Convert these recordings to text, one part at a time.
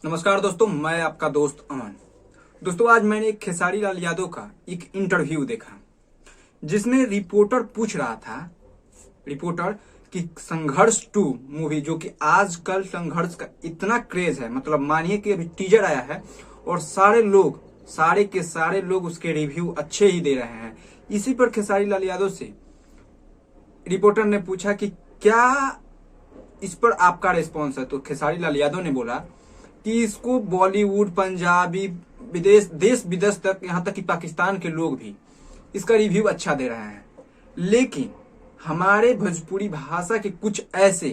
नमस्कार दोस्तों, मैं आपका दोस्त अमन। दोस्तों, आज मैंने एक खेसारी लाल यादव का एक इंटरव्यू देखा जिसमें रिपोर्टर पूछ रहा था रिपोर्टर कि संघर्ष 2 मूवी, जो कि आजकल संघर्ष का इतना क्रेज है, मतलब मानिए कि अभी टीजर आया है और सारे के सारे लोग उसके रिव्यू अच्छे ही दे रहे हैं। इसी पर खेसारी लाल यादव से रिपोर्टर ने पूछा कि क्या इस पर आपका रिस्पॉन्स है। तो खेसारी लाल यादव ने बोला कि इसको बॉलीवुड, पंजाबी, देश विदेश तक, यहाँ तक कि पाकिस्तान के लोग भी इसका रिव्यू अच्छा दे रहे हैं, लेकिन हमारे भोजपुरी भाषा के कुछ ऐसे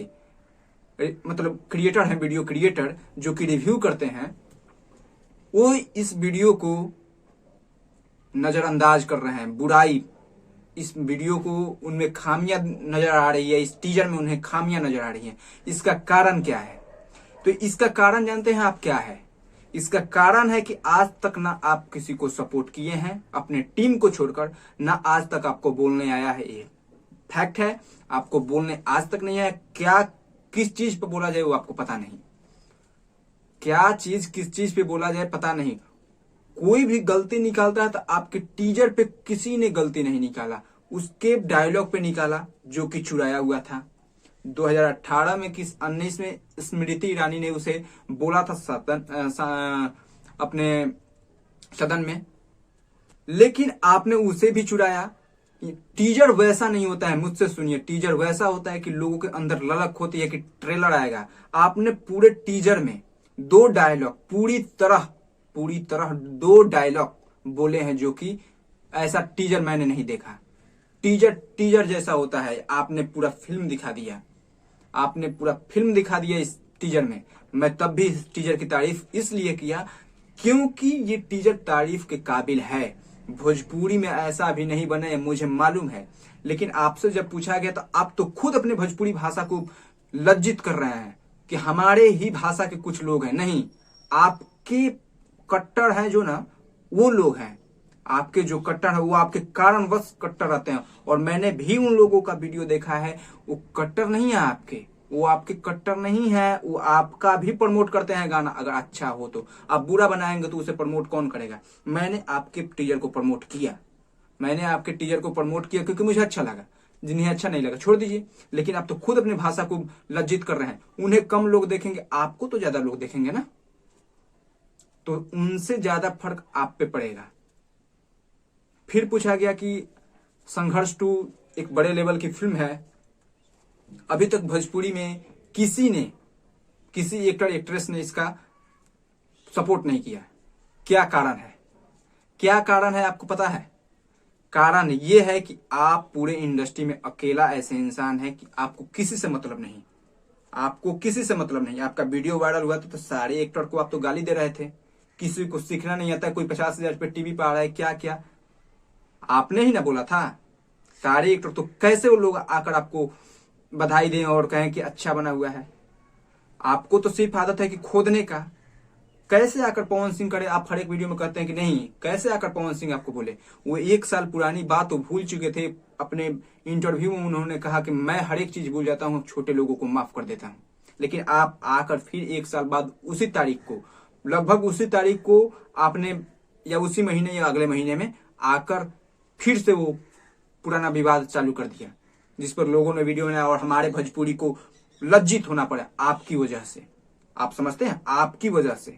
मतलब क्रिएटर हैं, वीडियो क्रिएटर, जो कि रिव्यू करते हैं, वो इस वीडियो को नजरअंदाज कर रहे हैं, बुराई, इस वीडियो को उनमें खामियां नजर आ रही है, इस टीजर में उन्हें खामियां नजर आ रही हैं। इसका कारण क्या है? तो इसका कारण जानते हैं आप क्या है? इसका कारण है कि आज तक ना आप किसी को सपोर्ट किए हैं, अपने टीम को छोड़कर, ना आज तक आपको बोलने आया है। ये फैक्ट है, आपको बोलने आज तक नहीं आया। क्या किस चीज पे बोला जाए वो आपको पता नहीं, क्या चीज किस चीज पे बोला जाए पता नहीं। कोई भी गलती निकालता है तो आपके टीजर पे किसी ने गलती नहीं निकाला, उसके डायलॉग पे निकाला, जो कि चुराया हुआ था। 2018 में किस 19 में स्मृति ईरानी ने उसे बोला था अपने सदन में, लेकिन आपने उसे भी चुराया। टीजर वैसा नहीं होता है, मुझसे सुनिए, टीजर वैसा होता है कि लोगों के अंदर ललक होती है कि ट्रेलर आएगा। आपने पूरे टीजर में 2 डायलॉग पूरी तरह 2 डायलॉग बोले हैं, जो कि ऐसा टीजर मैंने नहीं देखा। टीजर जैसा होता है, आपने पूरा फिल्म दिखा दिया, इस टीजर में। मैं तब भी इस टीजर की तारीफ इसलिए किया क्योंकि ये टीजर तारीफ के काबिल है। भोजपुरी में ऐसा भी नहीं बना है, मुझे मालूम है, लेकिन आपसे जब पूछा गया तो आप तो खुद अपने भोजपुरी भाषा को लज्जित कर रहे हैं कि हमारे ही भाषा के कुछ लोग हैं। नहीं, आपके कट्टर हैं जो ना, वो लोग हैं। आपके जो कट्टर है वो आपके कारणवश कट्टर रहते हैं, और मैंने भी उन लोगों का वीडियो देखा है। वो कट्टर नहीं है आपके, वो आपके कट्टर नहीं है, वो आपका भी प्रमोट करते हैं गाना। अगर अच्छा हो तो आप बुरा बनाएंगे तो उसे प्रमोट कौन करेगा? मैंने आपके टीजर को प्रमोट किया, क्योंकि मुझे अच्छा लगा। जिन्हें अच्छा नहीं लगा छोड़ दीजिए, लेकिन आप तो खुद अपनी भाषा को लज्जित कर रहे हैं। उन्हें कम लोग देखेंगे, आपको तो ज्यादा लोग देखेंगे ना, तो उनसे ज्यादा फर्क आप पे पड़ेगा। फिर पूछा गया कि संघर्ष 2 एक बड़े लेवल की फिल्म है, अभी तक भोजपुरी में किसी एक्टर एक्ट्रेस ने इसका सपोर्ट नहीं किया। क्या कारण है आपको पता है? कारण यह है कि आप पूरे इंडस्ट्री में अकेला ऐसे इंसान है कि आपको किसी से मतलब नहीं। आपका वीडियो वायरल हुआ तो सारे एक्टर को आप तो गाली दे रहे थे, किसी को सीखना नहीं आता, कोई 50,000 पे टीवी पे आ रहा है, क्या आपने ही ना बोला था। सारे एक्टर तो कैसे वो लोग आकर आपको बधाई दें और कहें कि अच्छा बना हुआ है? आपको तो सिर्फ आदत है कि खोदने का। कैसे आकर पवन सिंह करे, आप हर एक वीडियो में कहते हैं कि नहीं, कैसे आकर पवन सिंह आपको बोले? वो 1 साल पुरानी बात तो भूल चुके थे। अपने इंटरव्यू में उन्होंने कहा कि मैं हर एक चीज भूल जाता हूँ, छोटे लोगों को माफ कर देता हूँ। लेकिन आप आकर फिर 1 साल बाद लगभग उसी तारीख को आपने, या उसी महीने या अगले महीने में आकर फिर से वो पुराना विवाद चालू कर दिया, जिस पर लोगों ने वीडियो बनाया और हमारे भोजपुरी को लज्जित होना पड़ा आपकी वजह से। आप समझते हैं? आपकी वजह से,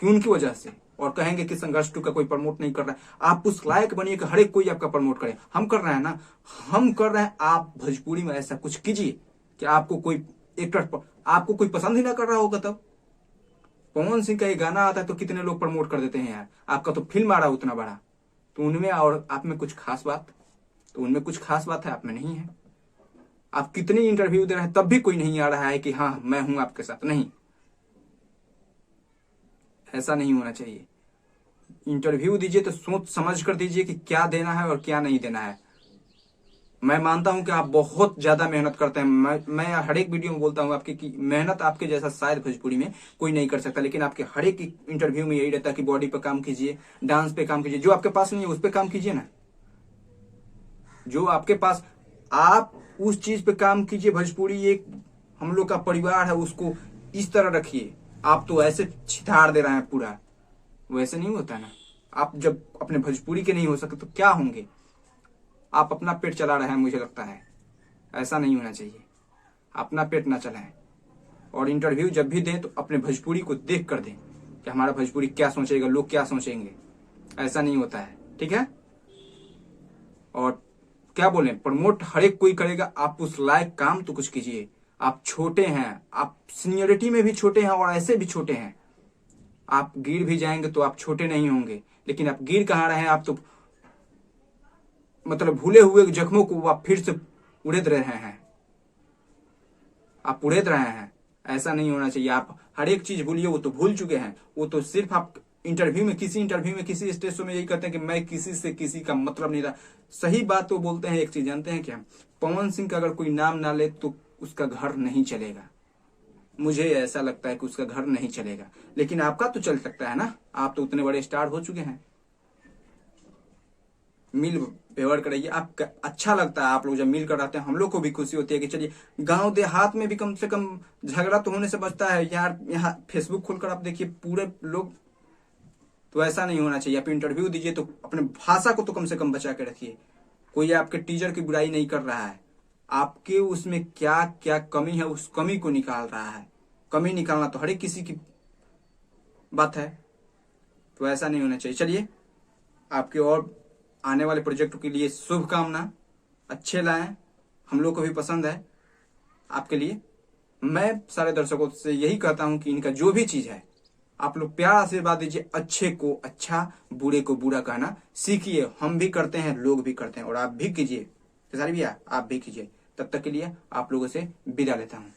क्यों? उनकी वजह से। और कहेंगे कि संघर्ष 2 का कोई प्रमोट नहीं कर रहा है। आप उस लायक बनिए कि हर एक कोई आपका प्रमोट करे। हम कर रहे हैं ना, आप भोजपुरी में ऐसा कुछ कीजिए कि आपको कोई एक्टर आपको कोई पसंद ही ना कर रहा होगा। तब पवन सिंह का ये गाना आता है तो कितने लोग प्रमोट कर देते हैं यार। आपका तो फिल्म आ रहा है उतना बड़ा, तो उनमें और आप में कुछ खास बात, है, आप में नहीं है। आप कितने इंटरव्यू दे रहे हैं तब भी कोई नहीं आ रहा है कि हाँ मैं हूं आपके साथ। नहीं, ऐसा नहीं होना चाहिए। इंटरव्यू दीजिए तो सोच समझ कर दीजिए कि क्या देना है और क्या नहीं देना है। मैं मानता हूं कि आप बहुत ज्यादा मेहनत करते हैं। मैं हर एक वीडियो में बोलता हूं आपकी कि मेहनत आपके जैसा शायद भोजपुरी में कोई नहीं कर सकता, लेकिन आपके हर एक इंटरव्यू में यही रहता है कि बॉडी पे काम कीजिए, डांस पे काम कीजिए। जो आपके पास नहीं है उस पे काम कीजिए ना, जो आपके पास, आप उस चीज पे काम कीजिए। भोजपुरी एक हम लोग का परिवार है, उसको इस तरह रखिए। आप तो ऐसे छितार दे रहे हैं पूरा, वैसे नहीं होता ना। आप जब अपने भोजपुरी के नहीं हो सकते तो क्या होंगे? आप अपना पेट चला रहे हैं, मुझे लगता है ऐसा नहीं होना चाहिए। अपना पेट ना चलाएं, और इंटरव्यू जब भी दें तो अपने भोजपुरी को देख कर दें कि हमारा भोजपुरी क्या सोचेगा, लोग क्या सोचेंगे। ऐसा नहीं होता है, ठीक है। और क्या बोले, प्रमोट हर एक कोई करेगा, आप उस लायक काम तो कुछ कीजिए। आप छोटे हैं, आप सीनियरिटी में भी छोटे हैं और ऐसे भी छोटे हैं। आप गिर भी जाएंगे तो आप छोटे नहीं होंगे, लेकिन आप गिर कहाँ रहे हैं? आप तो मतलब भूले हुए जख्मों को आप फिर से उड़ेद रहे हैं, आप उड़ेद रहे हैं। ऐसा नहीं होना चाहिए। आप हर एक चीज भूलिए, वो तो भूल चुके हैं। वो तो सिर्फ आप इंटरव्यू में, किसी स्टेज में यही कहते हैं कि मैं किसी से किसी का मतलब नहीं रहा। सही बात वो बोलते हैं। एक चीज जानते हैं क्या, पवन सिंह का अगर कोई नाम ना ले तो उसका घर नहीं चलेगा। मुझे ऐसा लगता है कि उसका घर नहीं चलेगा, लेकिन आपका तो चल सकता है ना। आप तो उतने बड़े स्टार हो चुके हैं। मिल व्यवहार कराइए। आप अच्छा लगता है, आप लोग जब मिल कर रहते हैं, हम लोग को भी खुशी होती है कि चलिए गांव देहात में भी कम से कम झगड़ा तो होने से बचता है यार। यहाँ फेसबुक खोलकर आप देखिए पूरे लोग, तो ऐसा नहीं होना चाहिए। आप इंटरव्यू दीजिए तो अपने भाषा को तो कम से कम बचा के रखिए। कोई आपके टीचर की बुराई नहीं कर रहा है, आपके उसमें क्या क्या कमी है उस कमी को निकाल रहा है। कमी निकालना तो हर एक किसी की बात है, तो ऐसा नहीं होना चाहिए। चलिए, आपके और आने वाले प्रोजेक्ट के लिए शुभकामना। अच्छे लाएं, हम लोग को भी पसंद है आपके लिए। मैं सारे दर्शकों से यही कहता हूं कि इनका जो भी चीज है आप लोग प्यार आशीर्वाद दीजिए। अच्छे को अच्छा, बुरे को बुरा कहना सीखिए। हम भी करते हैं, लोग भी करते हैं, और आप भी कीजिए। खेसारी भैया, आप भी कीजिए। तब तक के लिए आप लोगों से विदा लेता हूं।